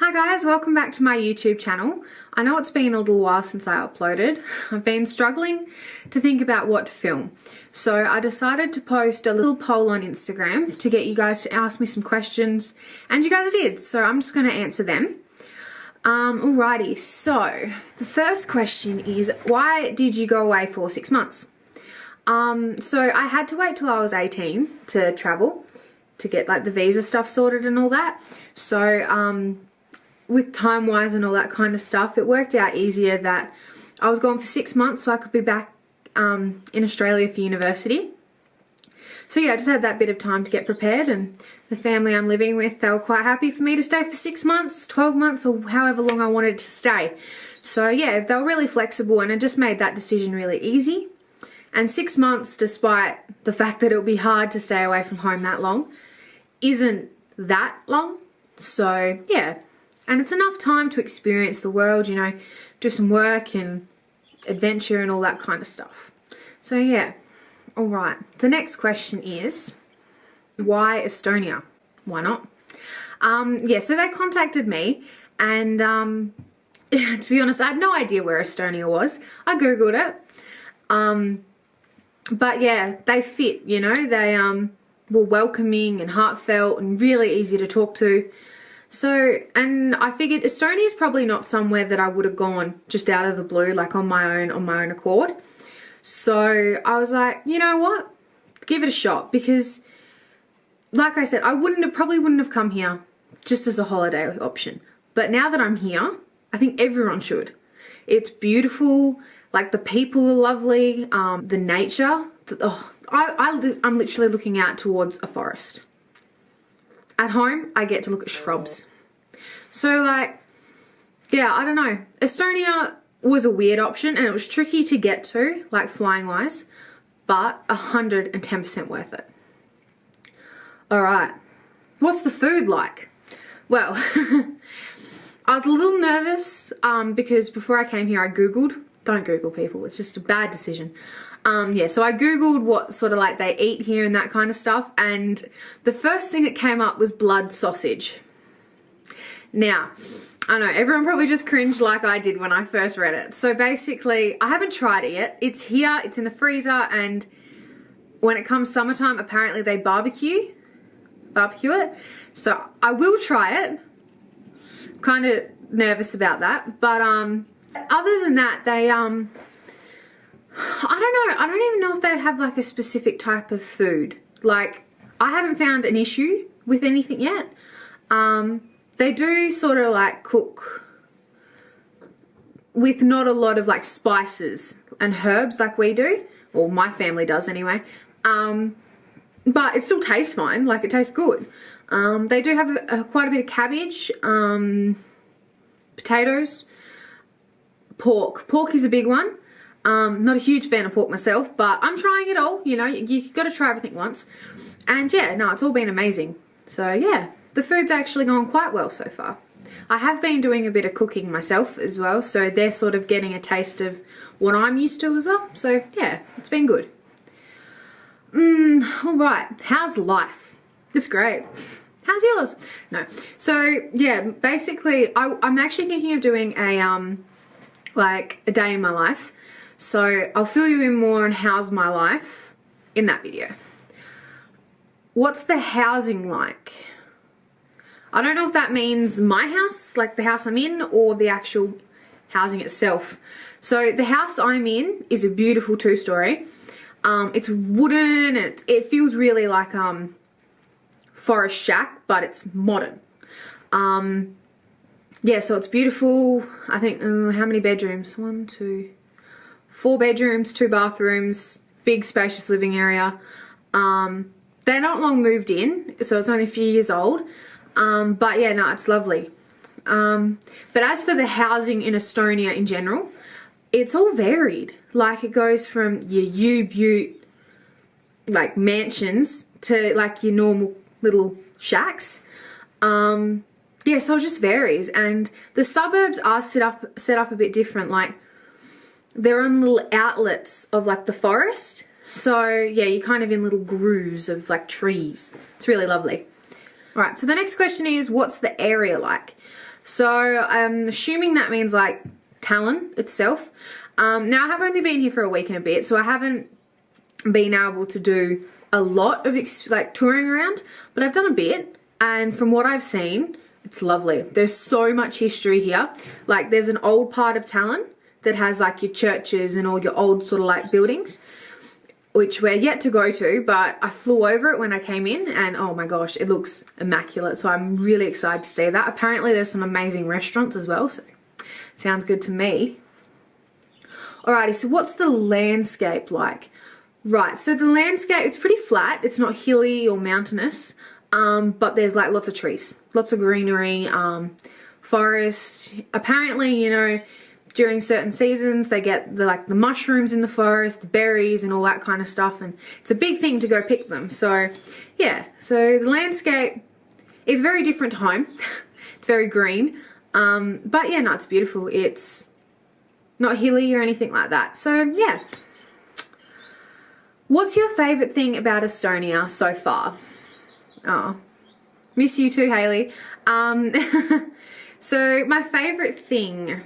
Hi guys, welcome back to my YouTube channel. I know it's been a little while since I uploaded. I've been struggling to think about what to film. So I decided to post a little poll on Instagram to get you guys to ask me some questions, and you guys did, so I'm just going to answer them. Alrighty, so the first question is, why did you go away for 6 months? So I had to wait till I was 18 to travel, to get like the visa stuff sorted and all that. So with time-wise and all that kind of stuff, it worked out easier that I was gone for 6 months so I could be back in Australia for university. So yeah, I just had that bit of time to get prepared, and the family I'm living with, they were quite happy for me to stay for 6 months, 12 months, or however long I wanted to stay. So yeah, they were really flexible, and it just made that decision really easy. And 6 months, despite the fact that it would be hard to stay away from home that long, isn't that long. So yeah. And it's enough time to experience the world, you know, do some work and adventure and all that kind of stuff. So yeah, all right. The next question is, why Estonia? Why not? Yeah, so they contacted me, and to be honest, I had no idea where Estonia was. I Googled it. But yeah, they fit, you know, they were welcoming and heartfelt and really easy to talk to. So, and I figured Estonia is probably not somewhere that I would have gone just out of the blue, like on my own accord. So I was like, you know what, give it a shot, because like I said, I probably wouldn't have come here just as a holiday option. But now that I'm here, I think everyone should. It's beautiful, like the people are lovely, the nature, I'm literally looking out towards a forest. At home, I get to look at shrubs. So like, yeah, I don't know. Estonia was a weird option, and it was tricky to get to, like flying wise, but 110% worth it. All right, what's the food like? Well, I was a little nervous because before I came here, I Googled. Don't Google, people, it's just a bad decision. Yeah, so I Googled what sort of like they eat here and that kind of stuff, and the first thing that came up was blood sausage. Now, I know everyone probably just cringed like I did when I first read it. So basically, I haven't tried it yet. It's here, it's in the freezer, and when it comes summertime, apparently they barbecue it. So I will try it. Kind of nervous about that, but other than that, they I don't know. I don't even know if they have like a specific type of food. Like, I haven't found an issue with anything yet. They do sort of like cook with not a lot of like spices and herbs like we do, or my family does anyway. But it still tastes fine. Like, it tastes good. They do have quite a bit of cabbage, potatoes, pork. Pork is a big one. Not a huge fan of pork myself, but I'm trying it all, you know, you got to try everything once. And yeah, no, it's all been amazing. So yeah, the food's actually gone quite well so far. I have been doing a bit of cooking myself as well, so they're sort of getting a taste of what I'm used to as well. So yeah, it's been good. All right, how's life? It's great. How's yours? No. So yeah, basically, I'm actually thinking of doing a, like a day in my life. So I'll fill you in more on how's my life in that video. What's the housing like? I don't know if that means my house, like the house I'm in, or the actual housing itself. So the house I'm in is a beautiful 2-story. It's wooden, and it feels really like forest shack, but it's modern. Yeah, so it's beautiful. I think, how many bedrooms? 4 bedrooms, 2 bathrooms, big spacious living area. They're not long moved in, so it's only a few years old. But yeah, no, it's lovely. But as for the housing in Estonia in general, it's all varied. Like, it goes from your U-Butte, like mansions, to like your normal little shacks. Yeah, so it just varies. And the suburbs are set up a bit different. Like, they're on little outlets of like the forest. So yeah, you're kind of in little grooves of like trees. It's really lovely. All right, so the next question is, what's the area like? So I'm assuming that means like Tallinn itself. Now I have only been here for a week and a bit, so I haven't been able to do a lot of like touring around, but I've done a bit, and from what I've seen, it's lovely. There's so much history here. Like there's an old part of Tallinn that has like your churches and all your old sort of like buildings, which we're yet to go to, but I flew over it when I came in, and oh my gosh, it looks immaculate. So I'm really excited to see that. Apparently there's some amazing restaurants as well, so sounds good to me. Alrighty, so what's the landscape like? Right, so the landscape, it's pretty flat. It's not hilly or mountainous, but there's like lots of trees, lots of greenery, forest. Apparently, you know, during certain seasons, they get the mushrooms in the forest, the berries and all that kind of stuff, and it's a big thing to go pick them. So yeah, so the landscape is very different to home. It's very green, but yeah, no, it's beautiful. It's not hilly or anything like that. So yeah. What's your favourite thing about Estonia so far? Oh, miss you too, Hayley. So my favourite thing,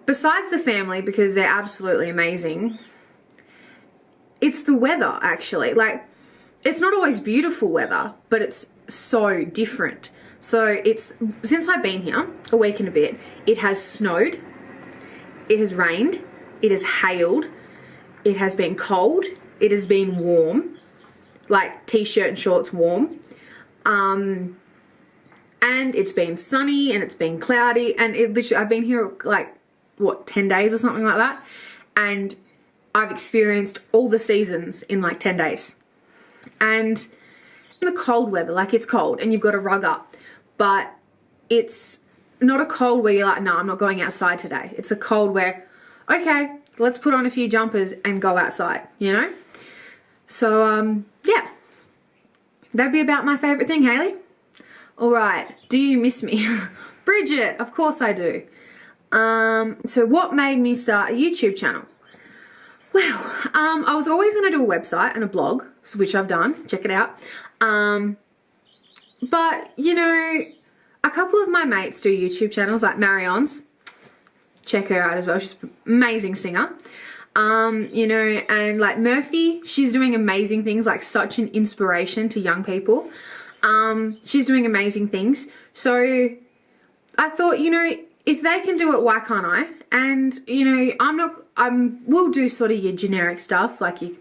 besides the family, because they're absolutely amazing, it's the weather actually. Like, it's not always beautiful weather, but it's so different. So it's, since I've been here a week and a bit, it has snowed, it has rained, it has hailed, it has been cold, it has been warm, like t-shirt and shorts warm, and it's been sunny and it's been cloudy, and it literally, I've been here like, what, 10 days or something like that, and I've experienced all the seasons in like 10 days. And in the cold weather, like it's cold and you've got to rug up, but it's not a cold where you're like, no, I'm not going outside today. It's a cold where, okay, let's put on a few jumpers and go outside, you know? So, yeah. That'd be about my favourite thing, Hayley. Alright, do you miss me? Bridget, of course I do. So what made me start a YouTube channel? Well, I was always going to do a website and a blog, which I've done. Check it out. But, you know, a couple of my mates do YouTube channels, like Marion's. Check her out as well. She's an amazing singer. You know, and like Murphy, she's doing amazing things, like such an inspiration to young people. She's doing amazing things. So I thought, you know, if they can do it, why can't I? And, you know, we'll do sort of your generic stuff, like your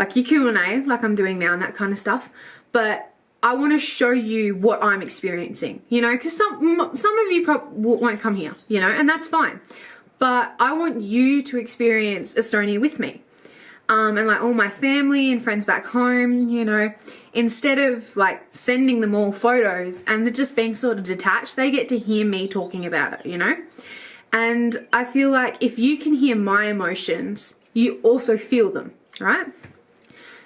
Q&A, like I'm doing now and that kind of stuff. But I want to show you what I'm experiencing, you know, because some of you probably won't come here, you know, and that's fine. But I want you to experience Estonia with me. And like all my family and friends back home, you know, instead of like sending them all photos and they're just being sort of detached, they get to hear me talking about it, you know. And I feel like if you can hear my emotions, you also feel them, right?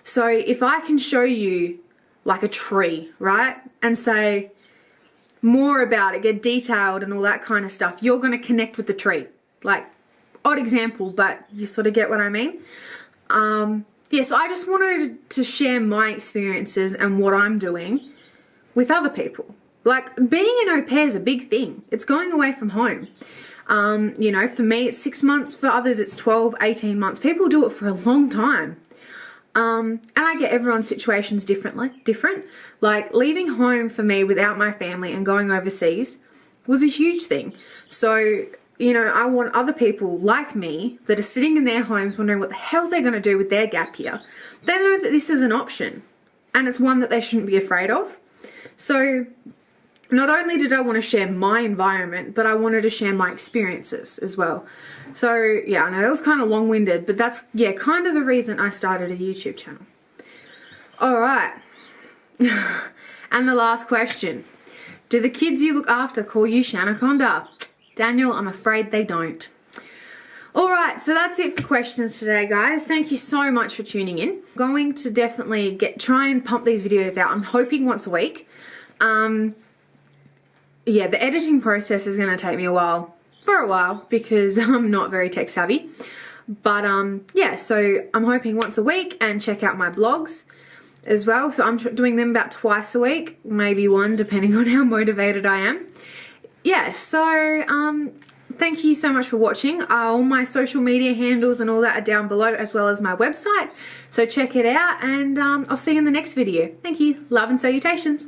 So if I can show you like a tree, right, and say more about it, get detailed and all that kind of stuff, you're going to connect with the tree. Like, odd example, but you sort of get what I mean. Yeah, so I just wanted to share my experiences and what I'm doing with other people. Like, being an au pair is a big thing. It's going away from home. You know, for me it's 6 months, for others it's 12, 18 months. People do it for a long time. And I get everyone's situations different. Like, leaving home for me without my family and going overseas was a huge thing. So, you know, I want other people like me that are sitting in their homes wondering what the hell they're going to do with their gap year. They know that this is an option and it's one that they shouldn't be afraid of. So not only did I want to share my environment, but I wanted to share my experiences as well. So yeah, I know that was kind of long-winded, but that's, yeah, kind of the reason I started a YouTube channel. All right. And the last question. Do the kids you look after call you Shanaconda? Daniel, I'm afraid they don't. Alright, so that's it for questions today, guys. Thank you so much for tuning in. I'm going to definitely try and pump these videos out. I'm hoping once a week. Yeah, the editing process is going to take me for a while, because I'm not very tech savvy. But yeah, so I'm hoping once a week, and check out my blogs as well. So I'm doing them about twice a week, maybe one, depending on how motivated I am. yeah, so thank you so much for watching. All my social media handles and all that are down below, as well as my website, so check it out, and I'll see you in the next video. Thank you. Love and salutations.